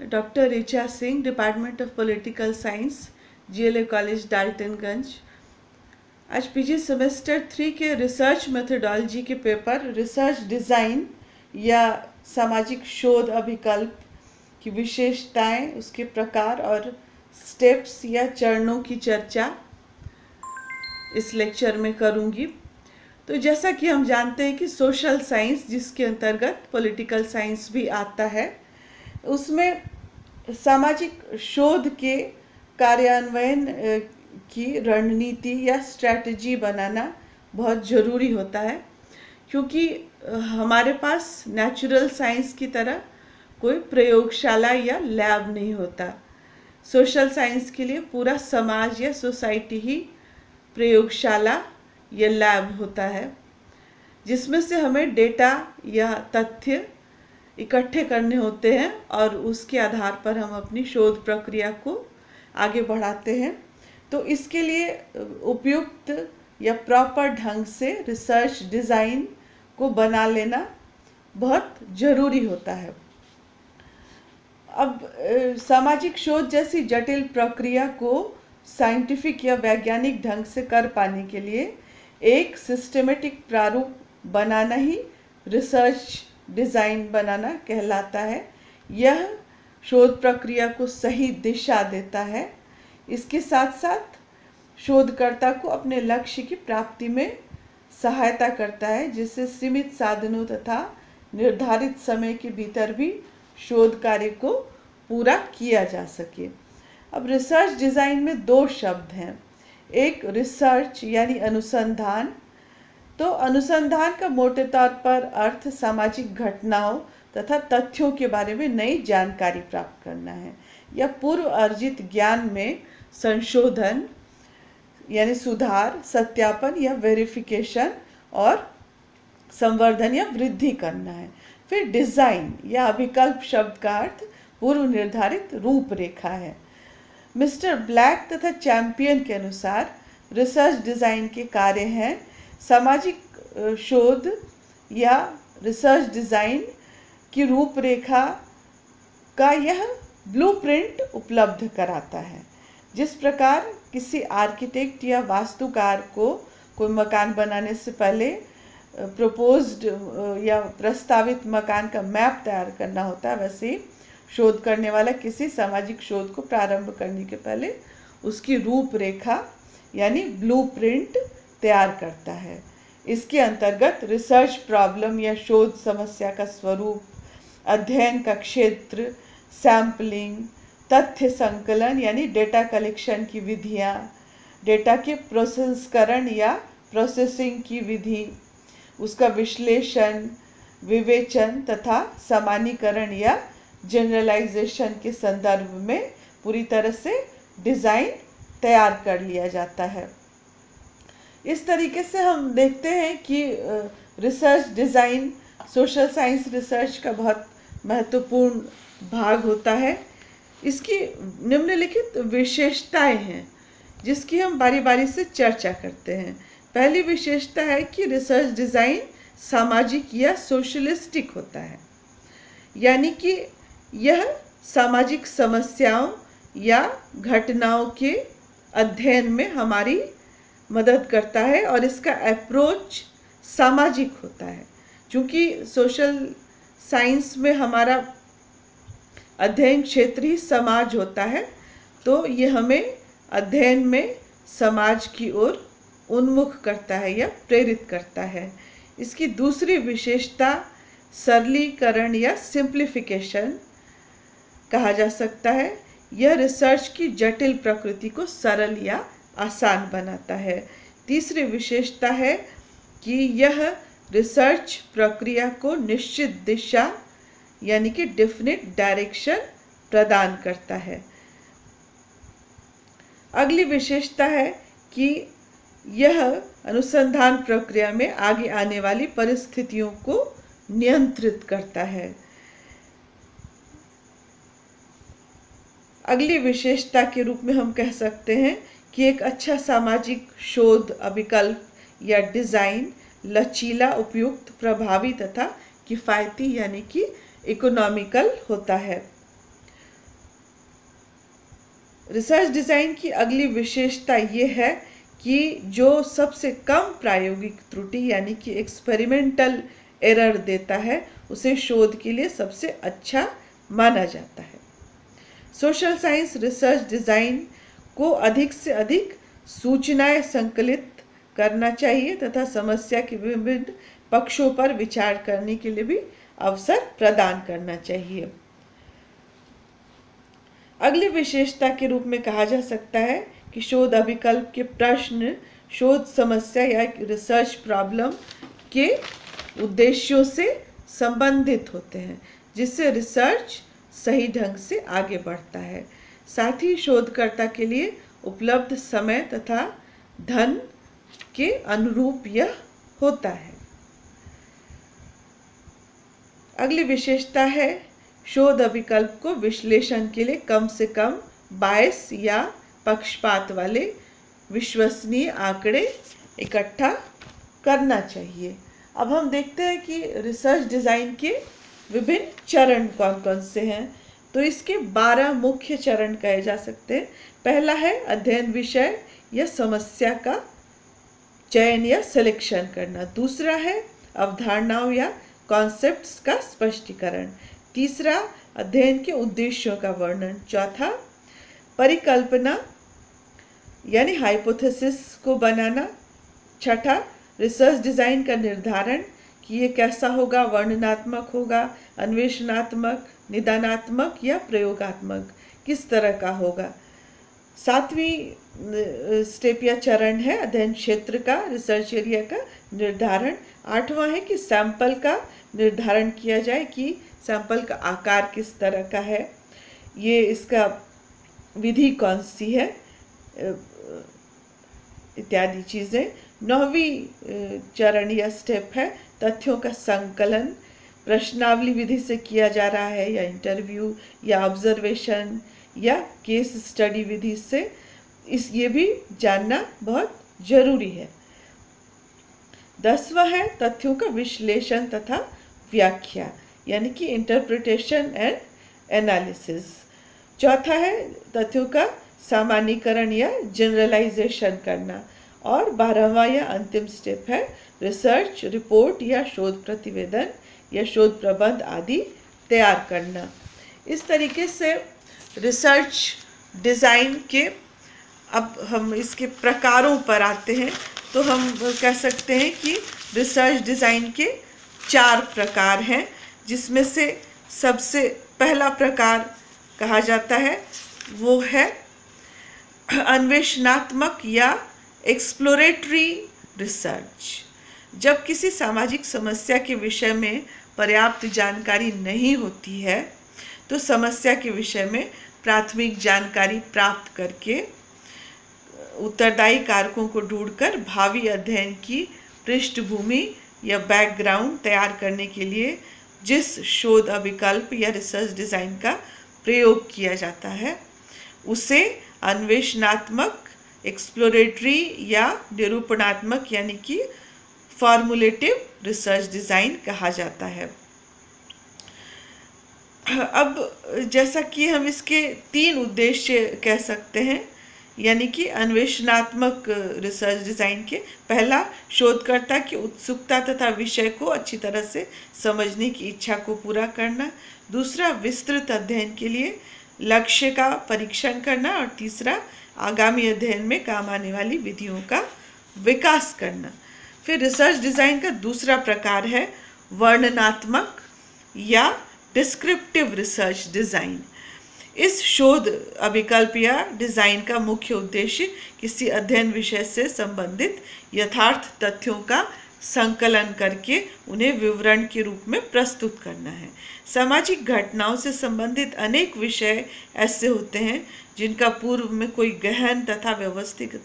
Doctor Richa Singh, department of political science, GLA college Daltonganj. आज PG semester 3 के research methodology के paper research design या सामाजिक शोध अभिकल्प की विशेषताएं, उसके प्रकार और स्टेप्स या चरणों की चर्चा इस लेक्चर में करूंगी। तो जैसा कि हम जानते हैं कि सोशल साइंस, जिसके अंतर्गत पॉलिटिकल साइंस भी आता है, उसमें सामाजिक शोध के कार्यान्वयन की रणनीति या स्ट्रैटेजी बनाना बहुत ज़रूरी होता है, क्योंकि हमारे पास नेचुरल साइंस की तरह कोई प्रयोगशाला या लैब नहीं होता। सोशल साइंस के लिए पूरा समाज या सोसाइटी ही प्रयोगशाला या लैब होता है, जिसमें से हमें डेटा या तथ्य इकट्ठे करने होते हैं और उसके आधार पर हम अपनी शोध प्रक्रिया को आगे बढ़ाते हैं। तो इसके लिए उपयुक्त या प्रॉपर ढंग से रिसर्च डिज़ाइन को बना लेना बहुत ज़रूरी होता है। अब सामाजिक शोध जैसी जटिल प्रक्रिया को साइंटिफिक या वैज्ञानिक ढंग से कर पाने के लिए एक सिस्टमेटिक प्रारूप बनाना ही रिसर्च डिज़ाइन बनाना कहलाता है। यह शोध प्रक्रिया को सही दिशा देता है। इसके साथ साथ शोधकर्ता को अपने लक्ष्य की प्राप्ति में सहायता करता है, जिससे सीमित साधनों तथा निर्धारित समय के भीतर भी शोध कार्य को पूरा किया जा सके। अब रिसर्च डिज़ाइन में दो शब्द हैं। एक रिसर्च यानी अनुसंधान। तो अनुसंधान का मोटे तौर पर अर्थ सामाजिक घटनाओं तथा तथ्यों के बारे में नई जानकारी प्राप्त करना है, या पूर्व अर्जित ज्ञान में संशोधन यानी सुधार, सत्यापन या वेरिफिकेशन और संवर्धन या वृद्धि करना है। फिर डिज़ाइन या अभिकल्प शब्द का अर्थ पूर्व निर्धारित रूपरेखा है। मिस्टर ब्लैक तथा चैंपियन के अनुसार रिसर्च डिज़ाइन के कार्य हैं सामाजिक शोध या रिसर्च डिज़ाइन की रूपरेखा का यह ब्लूप्रिंट उपलब्ध कराता है। जिस प्रकार किसी आर्किटेक्ट या वास्तुकार को कोई मकान बनाने से पहले प्रपोज्ड या प्रस्तावित मकान का मैप तैयार करना होता है, वैसे ही शोध करने वाला किसी सामाजिक शोध को प्रारंभ करने के पहले उसकी रूपरेखा यानी ब्लूप्रिंट तैयार करता है। इसके अंतर्गत रिसर्च प्रॉब्लम या शोध समस्या का स्वरूप, अध्ययन का क्षेत्र, सैम्पलिंग, तथ्य संकलन यानी डेटा कलेक्शन की विधियाँ, डेटा के प्रसंस्करण या प्रोसेसिंग की विधि, उसका विश्लेषण, विवेचन तथा सामान्यीकरण या जनरलाइजेशन के संदर्भ में पूरी तरह से डिज़ाइन तैयार कर लिया जाता है। इस तरीके से हम देखते हैं कि research design social science research का बहुत महत्वपूर्ण भाग होता है। इसकी निम्नलिखित विशेषताएं हैं, जिसकी हम बारी बारी से चर्चा करते हैं। पहली विशेषता है कि रिसर्च डिज़ाइन सामाजिक या सोशलिस्टिक होता है, यानी कि यह सामाजिक समस्याओं या घटनाओं के अध्ययन में हमारी मदद करता है और इसका अप्रोच सामाजिक होता है। क्योंकि सोशल साइंस में हमारा अध्ययन क्षेत्र ही समाज होता है, तो ये हमें अध्ययन में समाज की ओर उन्मुख करता है या प्रेरित करता है। इसकी दूसरी विशेषता सरलीकरण या सिंप्लीफिकेशन कहा जा सकता है। यह रिसर्च की जटिल प्रकृति को सरल या आसान बनाता है। तीसरी विशेषता है कि यह रिसर्च प्रक्रिया को निश्चित दिशा यानी कि डेफिनेट डायरेक्शन प्रदान करता है। अगली विशेषता है कि यह अनुसंधान प्रक्रिया में आगे आने वाली परिस्थितियों को नियंत्रित करता है। अगली विशेषता के रूप में हम कह सकते हैं कि एक अच्छा सामाजिक शोध अभिकल्प या डिज़ाइन लचीला, उपयुक्त, प्रभावी तथा किफ़ायती यानी कि इकोनॉमिकल होता है। रिसर्च डिज़ाइन की अगली विशेषता ये है कि जो सबसे कम प्रायोगिक त्रुटि यानी कि एक्सपेरिमेंटल एरर देता है उसे शोध के लिए सबसे अच्छा माना जाता है। सोशल साइंस रिसर्च डिज़ाइन को अधिक से अधिक सूचनाएं संकलित करना चाहिए तथा समस्या के विभिन्न पक्षों पर विचार करने के लिए भी अवसर प्रदान करना चाहिए। अगली विशेषता के रूप में कहा जा सकता है कि शोध अभिकल्प के प्रश्न शोध समस्या या रिसर्च प्रॉब्लम के उद्देश्यों से संबंधित होते हैं, जिससे रिसर्च सही ढंग से आगे बढ़ता है। साथ ही शोधकर्ता के लिए उपलब्ध समय तथा धन के अनुरूप यह होता है। अगली विशेषता है शोध अभिकल्प को विश्लेषण के लिए कम से कम बायस या पक्षपात वाले विश्वसनीय आंकड़े इकट्ठा करना चाहिए। अब हम देखते हैं कि रिसर्च डिज़ाइन के विभिन्न चरण कौन कौन से हैं। तो इसके 12 मुख्य चरण कहे जा सकते हैं। पहला है अध्ययन विषय या समस्या का चयन या सिलेक्शन करना। दूसरा है अवधारणाओं या कॉन्सेप्ट्स का स्पष्टीकरण। तीसरा अध्ययन के उद्देश्यों का वर्णन। चौथा परिकल्पना यानी हाइपोथेसिस को बनाना। छठा रिसर्च डिज़ाइन का निर्धारण कि ये कैसा होगा, वर्णनात्मक होगा, अन्वेषणात्मक, निदानात्मक या प्रयोगात्मक, किस तरह का होगा। सातवीं स्टेप या चरण है अध्ययन क्षेत्र का, रिसर्च एरिया का निर्धारण। आठवां है कि सैंपल का निर्धारण किया जाए कि सैंपल का आकार किस तरह का है, ये इसका विधि कौन सी है, इत्यादि चीज़ें। 9वीं चरण या स्टेप है तथ्यों का संकलन। प्रश्नावली विधि से किया जा रहा है या इंटरव्यू या ऑब्जर्वेशन या केस स्टडी विधि से, ये भी जानना बहुत जरूरी है। 10वां है तथ्यों का विश्लेषण तथा व्याख्या यानी कि इंटरप्रिटेशन एंड एनालिसिस। चौथा है तथ्यों का सामान्यीकरण या जनरलाइजेशन करना। और 12वां या अंतिम स्टेप है रिसर्च रिपोर्ट या शोध प्रतिवेदन या शोध प्रबंध आदि तैयार करना। इस तरीके से रिसर्च डिज़ाइन के, अब हम इसके प्रकारों पर आते हैं तो हम कह सकते हैं कि रिसर्च डिज़ाइन के 4 प्रकार हैं, जिसमें से सबसे पहला प्रकार कहा जाता है वो है अन्वेषणात्मक या एक्सप्लोरेटरी रिसर्च। जब किसी सामाजिक समस्या के विषय में पर्याप्त जानकारी नहीं होती है तो समस्या के विषय में प्राथमिक जानकारी प्राप्त करके उत्तरदायी कारकों को ढूंढकर भावी अध्ययन की पृष्ठभूमि या बैकग्राउंड तैयार करने के लिए जिस शोध अभिकल्प या रिसर्च डिज़ाइन का प्रयोग किया जाता है उसे अन्वेषणात्मक, एक्सप्लोरेटरी या निरूपणात्मक यानी कि फॉर्मुलेटिव रिसर्च डिज़ाइन कहा जाता है। अब जैसा कि हम इसके 3 उद्देश्य कह सकते हैं, यानी कि अन्वेषणात्मक रिसर्च डिज़ाइन के पहला शोधकर्ता की उत्सुकता तथा विषय को अच्छी तरह से समझने की इच्छा को पूरा करना। दूसरा विस्तृत अध्ययन के लिए लक्ष्य का परीक्षण करना। और तीसरा आगामी अध्ययन में काम आने वाली विधियों का विकास करना। फिर रिसर्च डिज़ाइन का दूसरा प्रकार है वर्णनात्मक या डिस्क्रिप्टिव रिसर्च डिज़ाइन। इस शोध अभिकल्प या डिज़ाइन का मुख्य उद्देश्य किसी अध्ययन विषय से संबंधित यथार्थ तथ्यों का संकलन करके उन्हें विवरण के रूप में प्रस्तुत करना है। सामाजिक घटनाओं से संबंधित अनेक विषय ऐसे होते हैं जिनका पूर्व में कोई गहन तथा व्यवस्थित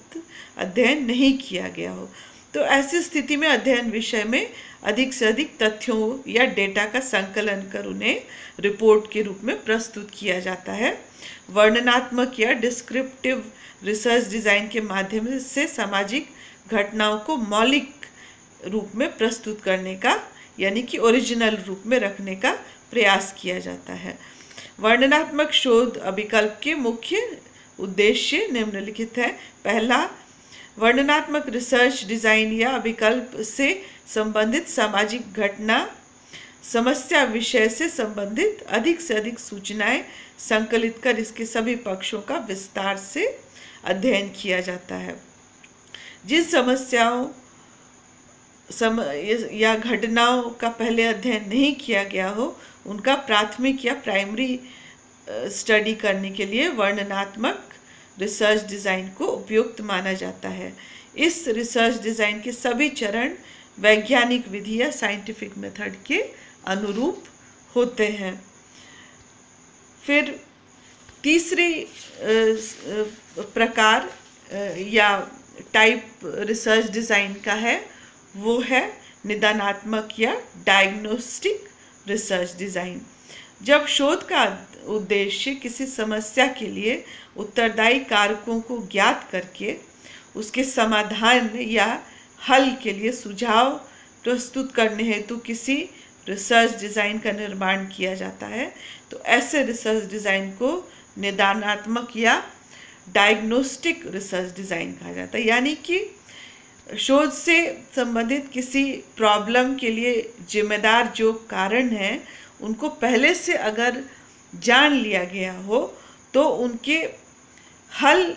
अध्ययन नहीं किया गया हो, तो ऐसी स्थिति में अध्ययन विषय में अधिक से अधिक तथ्यों या डेटा का संकलन कर उन्हें रिपोर्ट के रूप में प्रस्तुत किया जाता है। वर्णनात्मक या डिस्क्रिप्टिव रिसर्च डिज़ाइन के माध्यम से सामाजिक घटनाओं को मौलिक रूप में प्रस्तुत करने का यानी कि ओरिजिनल रूप में रखने का प्रयास किया जाता है। वर्णनात्मक शोध अभिकल्प के मुख्य उद्देश्य निम्नलिखित है। पहला, वर्णनात्मक रिसर्च डिजाइन या विकल्प से संबंधित सामाजिक घटना, समस्या, विषय से संबंधित अधिक से अधिक सूचनाएं संकलित कर इसके सभी पक्षों का विस्तार से अध्ययन किया जाता है। जिन समस्याओं या घटनाओं का पहले अध्ययन नहीं किया गया हो, उनका प्राथमिक या प्राइमरी स्टडी करने के लिए वर्णनात्मक रिसर्च डिज़ाइन को उपयुक्त माना जाता है। इस रिसर्च डिज़ाइन के सभी चरण वैज्ञानिक विधि या साइंटिफिक मेथड के अनुरूप होते हैं। फिर तीसरी प्रकार या टाइप रिसर्च डिज़ाइन का है, वो है निदानात्मक या डायग्नोस्टिक रिसर्च डिज़ाइन। जब शोध का उद्देश्य किसी समस्या के लिए उत्तरदायी कारकों को ज्ञात करके उसके समाधान या हल के लिए सुझाव प्रस्तुत करने हेतु किसी रिसर्च डिज़ाइन का निर्माण किया जाता है, तो ऐसे रिसर्च डिज़ाइन को निदानात्मक या डायग्नोस्टिक रिसर्च डिज़ाइन कहा जाता है। यानी कि शोध से संबंधित किसी प्रॉब्लम के लिए जिम्मेदार जो कारण हैं, उनको पहले से अगर जान लिया गया हो तो उनके हल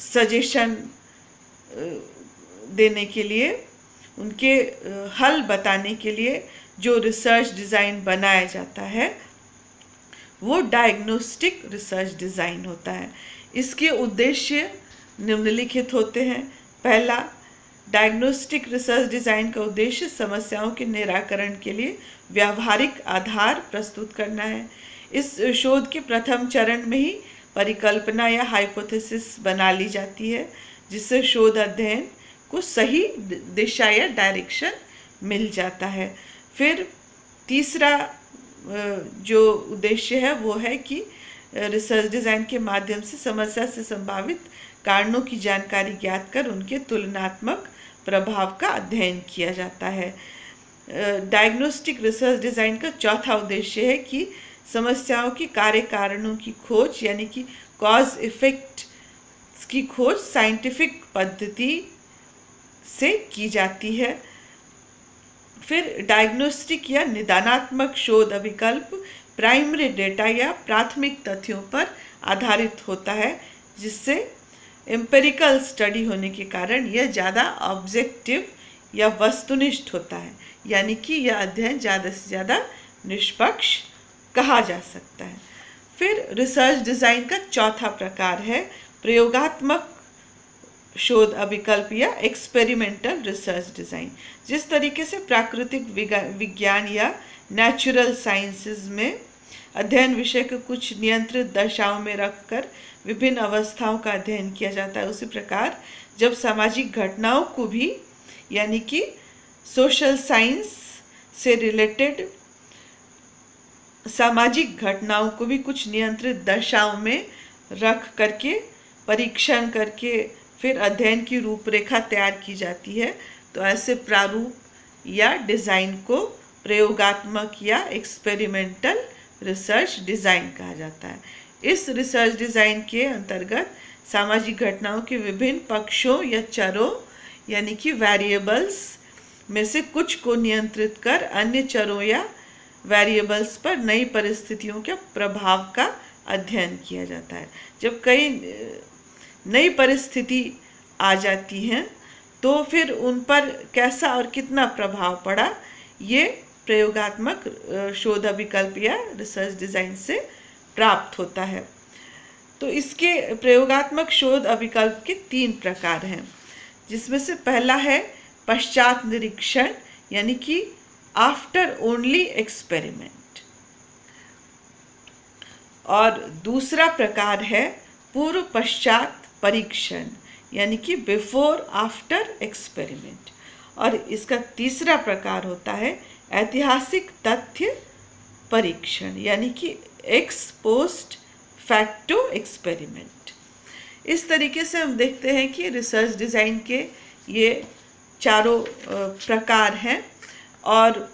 सजेशन देने के लिए, उनके हल बताने के लिए जो रिसर्च डिज़ाइन बनाया जाता है, वो डायग्नोस्टिक रिसर्च डिज़ाइन होता है। इसके उद्देश्य निम्नलिखित होते हैं। पहला, डायग्नोस्टिक रिसर्च डिज़ाइन का उद्देश्य समस्याओं के निराकरण के लिए व्यावहारिक आधार प्रस्तुत करना है। इस शोध के प्रथम चरण में ही परिकल्पना या हाइपोथेसिस बना ली जाती है, जिससे शोध अध्ययन को सही दिशा या डायरेक्शन मिल जाता है। फिर तीसरा जो उद्देश्य है वो है कि रिसर्च डिज़ाइन के माध्यम से समस्या से संभावित कारणों की जानकारी ज्ञात कर उनके तुलनात्मक प्रभाव का अध्ययन किया जाता है। डायग्नोस्टिक रिसर्च डिज़ाइन का चौथा उद्देश्य है कि समस्याओं की कार्य कारणों की खोज, यानी कि कॉज इफेक्ट की खोज साइंटिफिक पद्धति से की जाती है। फिर डायग्नोस्टिक या निदानात्मक शोध अभिकल्प प्राइमरी डेटा या प्राथमिक तथ्यों पर आधारित होता है, जिससे एम्पिरिकल स्टडी होने के कारण यह ज़्यादा ऑब्जेक्टिव या वस्तुनिष्ठ होता है, यानी कि यह अध्ययन ज़्यादा से ज़्यादा निष्पक्ष कहा जा सकता है। फिर रिसर्च डिज़ाइन का चौथा प्रकार है प्रयोगात्मक शोध अभिकल्प या एक्सपेरिमेंटल रिसर्च डिज़ाइन। जिस तरीके से प्राकृतिक विज्ञान या नेचुरल साइंसेज में अध्ययन विषय को कुछ नियंत्रित दशाओं में रखकर विभिन्न अवस्थाओं का अध्ययन किया जाता है, उसी प्रकार जब सामाजिक घटनाओं को भी, यानी कि सोशल साइंस से रिलेटेड सामाजिक घटनाओं को भी कुछ नियंत्रित दशाओं में रख करके परीक्षण करके फिर अध्ययन की रूपरेखा तैयार की जाती है, तो ऐसे प्रारूप या डिज़ाइन को प्रयोगात्मक या एक्सपेरिमेंटल रिसर्च डिज़ाइन कहा जाता है। इस रिसर्च डिज़ाइन के अंतर्गत सामाजिक घटनाओं के विभिन्न पक्षों या चरों, यानी कि वेरिएबल्स में से कुछ को नियंत्रित कर अन्य चरों या वेरिएबल्स पर नई परिस्थितियों के प्रभाव का अध्ययन किया जाता है। जब कई नई परिस्थिति आ जाती हैं तो फिर उन पर कैसा और कितना प्रभाव पड़ा, ये प्रयोगात्मक शोध अभिकल्प या रिसर्च डिज़ाइन से प्राप्त होता है। तो इसके प्रयोगात्मक शोध अभिकल्प के 3 प्रकार हैं, जिसमें से पहला है पश्चात निरीक्षण, यानी कि आफ्टर ओनली एक्सपेरिमेंट, और दूसरा प्रकार है पूर्व पश्चात परीक्षण, यानी कि बिफोर आफ्टर एक्सपेरिमेंट, और इसका तीसरा प्रकार होता है ऐतिहासिक तथ्य परीक्षण, यानी कि एक्स पोस्ट फैक्टो एक्सपेरिमेंट। इस तरीके से हम देखते हैं कि रिसर्च डिज़ाइन के ये चारों प्रकार हैं, और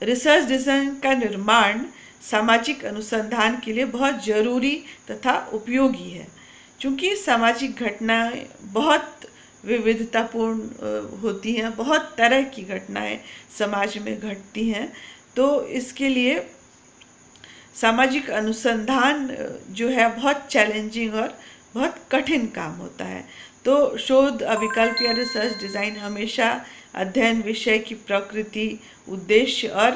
रिसर्च डिज़ाइन का निर्माण सामाजिक अनुसंधान के लिए बहुत ज़रूरी तथा उपयोगी है। चूँकि सामाजिक घटनाएं बहुत विविधतापूर्ण होती हैं, बहुत तरह की घटनाएं समाज में घटती हैं, तो इसके लिए सामाजिक अनुसंधान जो है बहुत चैलेंजिंग और बहुत कठिन काम होता है। तो शोध अभिकल्प या रिसर्च डिज़ाइन हमेशा अध्ययन विषय की प्रकृति, उद्देश्य और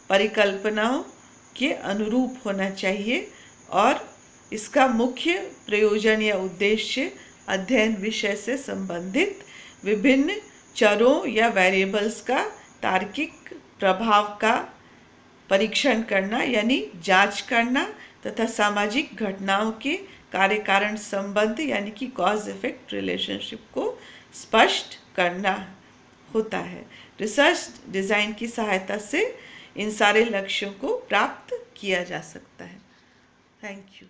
परिकल्पनाओं के अनुरूप होना चाहिए और इसका मुख्य प्रयोजन या उद्देश्य अध्ययन विषय से संबंधित विभिन्न चरों या वेरिएबल्स का तार्किक प्रभाव का परीक्षण करना यानी जांच करना तथा सामाजिक घटनाओं के कार्य कारण संबंध यानी कि कॉज इफेक्ट रिलेशनशिप को स्पष्ट करना होता है। रिसर्च डिज़ाइन की सहायता से इन सारे लक्ष्यों को प्राप्त किया जा सकता है। Thank you.